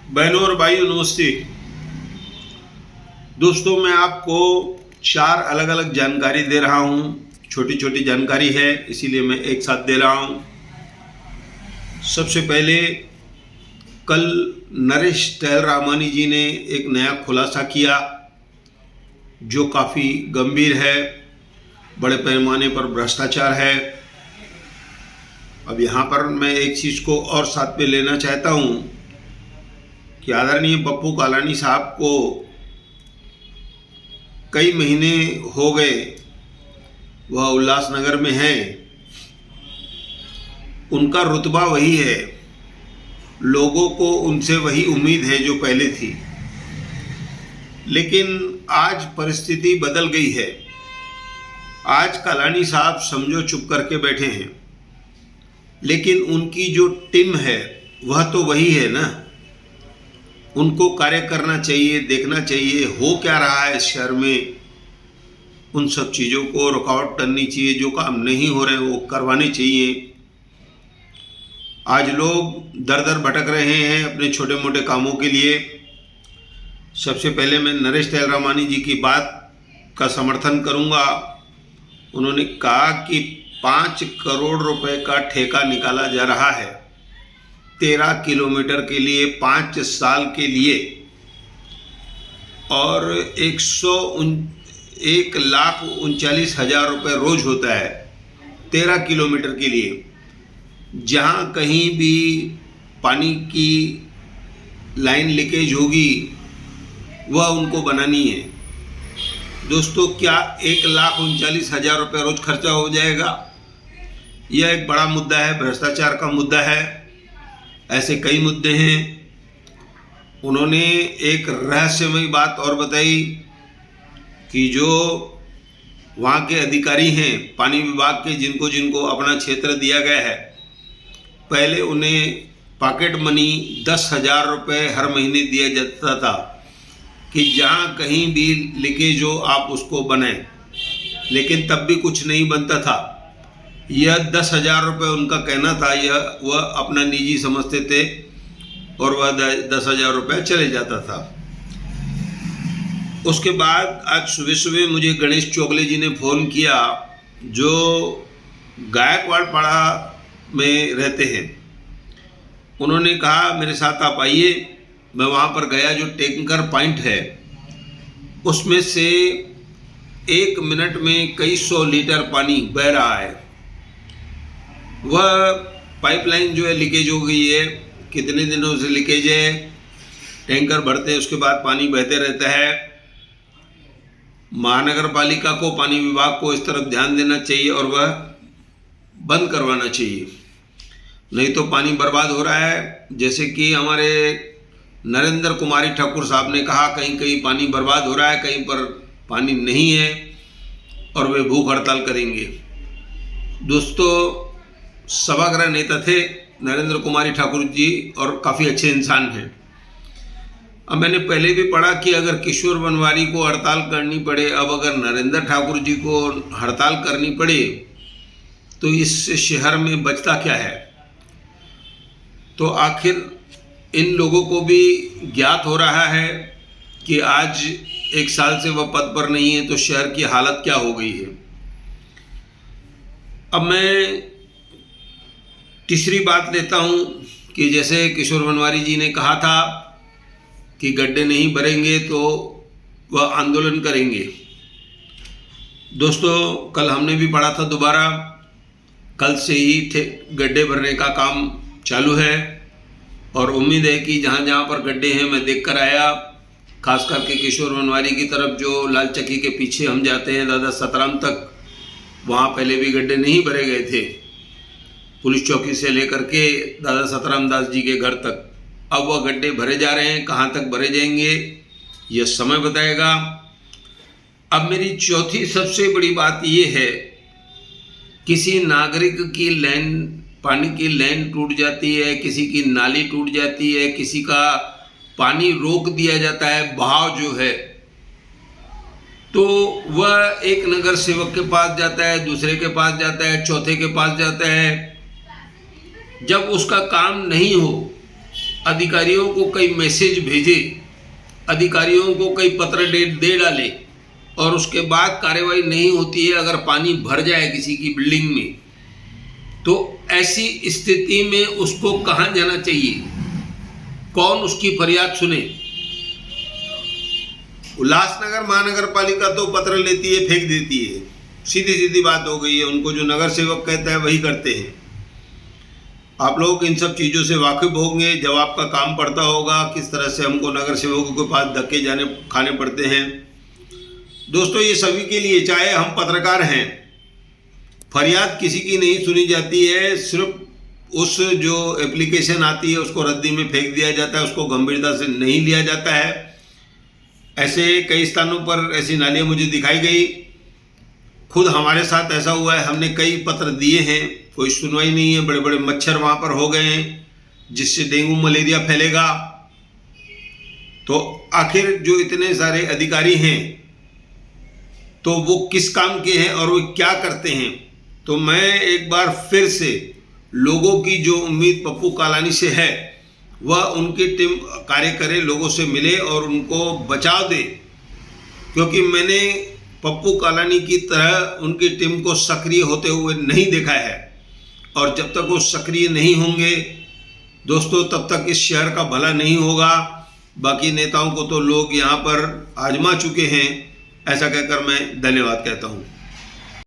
बहनों और भाइयों नमस्ते। दोस्तों, मैं आपको 4 अलग अलग जानकारी दे रहा हूँ। छोटी छोटी जानकारी है, इसीलिए मैं एक साथ दे रहा हूँ। सबसे पहले, कल नरेश रामानी जी ने एक नया खुलासा किया जो काफ़ी गंभीर है, बड़े पैमाने पर भ्रष्टाचार है। अब यहाँ पर मैं एक चीज़ को और साथ में लेना चाहता हूँ कि आदरणीय पप्पू कालानी साहब को कई महीने हो गए वह उल्लासनगर में हैं। उनका रुतबा वही है, लोगों को उनसे वही उम्मीद है जो पहले थी। लेकिन आज परिस्थिति बदल गई है। आज कालानी साहब समझो चुप करके बैठे हैं, लेकिन उनकी जो टीम है वह तो वही है ना। उनको कार्य करना चाहिए, देखना चाहिए हो क्या रहा है इस शहर में, उन सब चीज़ों को रुकावट करनी चाहिए, जो काम नहीं हो रहे वो करवाने चाहिए। आज लोग दर दर भटक रहे हैं अपने छोटे मोटे कामों के लिए। सबसे पहले मैं नरेश रामानी जी की बात का समर्थन करूंगा। उन्होंने कहा कि 5 करोड़ रुपए का ठेका निकाला जा रहा है 13 किलोमीटर के लिए 5 साल के लिए, और 1,39,000 रुपये रोज होता है 13 किलोमीटर के लिए। जहाँ कहीं भी पानी की लाइन लीकेज होगी वह उनको बनानी है। दोस्तों, क्या 1,39,000 रुपये रोज खर्चा हो जाएगा? यह एक बड़ा मुद्दा है, भ्रष्टाचार का मुद्दा है। ऐसे कई मुद्दे हैं। उन्होंने एक रहस्यमयी बात और बताई कि जो वहाँ के अधिकारी हैं पानी विभाग के, जिनको जिनको अपना क्षेत्र दिया गया है, पहले उन्हें पॉकेट मनी 10,000 रुपये हर महीने दिया जाता था कि जहाँ कहीं भी लीकेज हो आप उसको बनाएं, लेकिन तब भी कुछ नहीं बनता था। यह 10,000 रुपये उनका कहना था, यह वह अपना निजी समझते थे और वह 10,000 रुपये चले जाता था। उसके बाद आज सुबह सुबह मुझे गणेश चौगले जी ने फ़ोन किया, जो गायकवाड़ पाड़ा में रहते हैं। उन्होंने कहा मेरे साथ आप आइए। मैं वहाँ पर गया। जो टैंकर पॉइंट है उसमें से 1 मिनट में कई 100 लीटर पानी बह रहा है। वह पाइपलाइन जो है लीकेज हो गई है, कितने दिनों से लीकेज है। टैंकर भरते हैं, उसके बाद पानी बहते रहता है। महानगर पालिका को, पानी विभाग को इस तरफ ध्यान देना चाहिए और वह बंद करवाना चाहिए, नहीं तो पानी बर्बाद हो रहा है। जैसे कि हमारे नरेंद्र कुमारी ठाकुर साहब ने कहा, कहीं कहीं पानी बर्बाद हो रहा है, कहीं पर पानी नहीं है और वे भूख हड़ताल करेंगे। दोस्तों, सभागृह नेता थे नरेंद्र कुमारी ठाकुर जी और काफ़ी अच्छे इंसान हैं। अब मैंने पहले भी पढ़ा कि अगर किशोर बनवारी को हड़ताल करनी पड़े, अब अगर नरेंद्र ठाकुर जी को हड़ताल करनी पड़े, तो इस शहर में बचता क्या है? तो आखिर इन लोगों को भी ज्ञात हो रहा है कि आज 1 साल से वह पद पर नहीं है, तो शहर की हालत क्या हो गई है। अब मैं तीसरी बात लेता हूं कि जैसे किशोर बनवारी जी ने कहा था कि गड्ढे नहीं भरेंगे तो वह आंदोलन करेंगे। दोस्तों, कल हमने भी पढ़ा था, दोबारा कल से ही गड्ढे भरने का काम चालू है और उम्मीद है कि जहाँ जहाँ पर गड्ढे हैं मैं देख कर आया, खास करके किशोर बनवारी की तरफ जो लाल चक्की के पीछे हम जाते हैं दादा सतराम तक, वहाँ पहले भी गड्ढे नहीं भरे गए थे, पुलिस चौकी से लेकर के दादा सतराम दास जी के घर तक। अब वह गड्ढे भरे जा रहे हैं, कहाँ तक भरे जाएंगे यह समय बताएगा। अब मेरी चौथी सबसे बड़ी बात यह है, किसी नागरिक की लाइन, पानी की लाइन टूट जाती है, किसी की नाली टूट जाती है, किसी का पानी रोक दिया जाता है, बहाव जो है, तो वह एक नगर सेवक के पास जाता है, दूसरे के पास जाता है, चौथे के पास जाता है। जब उसका काम नहीं हो अधिकारियों को कई मैसेज भेजे, अधिकारियों को कई पत्र दे डाले और उसके बाद कार्रवाई नहीं होती है, अगर पानी भर जाए किसी की बिल्डिंग में, तो ऐसी स्थिति में उसको कहाँ जाना चाहिए, कौन उसकी फरियाद सुने? उल्लासनगर महानगर पालिका तो पत्र लेती है, फेंक देती है, सीधी सीधी बात हो गई है। उनको जो नगर सेवक कहता है वही करते हैं। आप लोग इन सब चीज़ों से वाकिफ होंगे जब आपका काम पड़ता होगा, किस तरह से हमको नगर सेवकों के पास धक्के खाने पड़ते हैं। दोस्तों, ये सभी के लिए, चाहे हम पत्रकार हैं, फरियाद किसी की नहीं सुनी जाती है, सिर्फ उस जो एप्लीकेशन आती है उसको रद्दी में फेंक दिया जाता है, उसको गंभीरता से नहीं लिया जाता है। ऐसे कई स्थानों पर ऐसी नालियाँ मुझे दिखाई गई, खुद हमारे साथ ऐसा हुआ है, हमने कई पत्र दिए हैं, कोई सुनवाई नहीं है। बड़े बड़े मच्छर वहाँ पर हो गए हैं जिससे डेंगू मलेरिया फैलेगा। तो आखिर जो इतने सारे अधिकारी हैं तो वो किस काम के हैं और वो क्या करते हैं? तो मैं एक बार फिर से लोगों की जो उम्मीद पप्पू कालानी से है, वह उनकी टीम कार्य करे, लोगों से मिले और उनको बचाव दे, क्योंकि मैंने पप्पू कालानी की तरह उनकी टीम को सक्रिय होते हुए नहीं देखा है। और जब तक वो सक्रिय नहीं होंगे दोस्तों, तब तक इस शहर का भला नहीं होगा। बाकी नेताओं को तो लोग यहाँ पर आजमा चुके हैं। ऐसा कहकर मैं धन्यवाद कहता हूँ।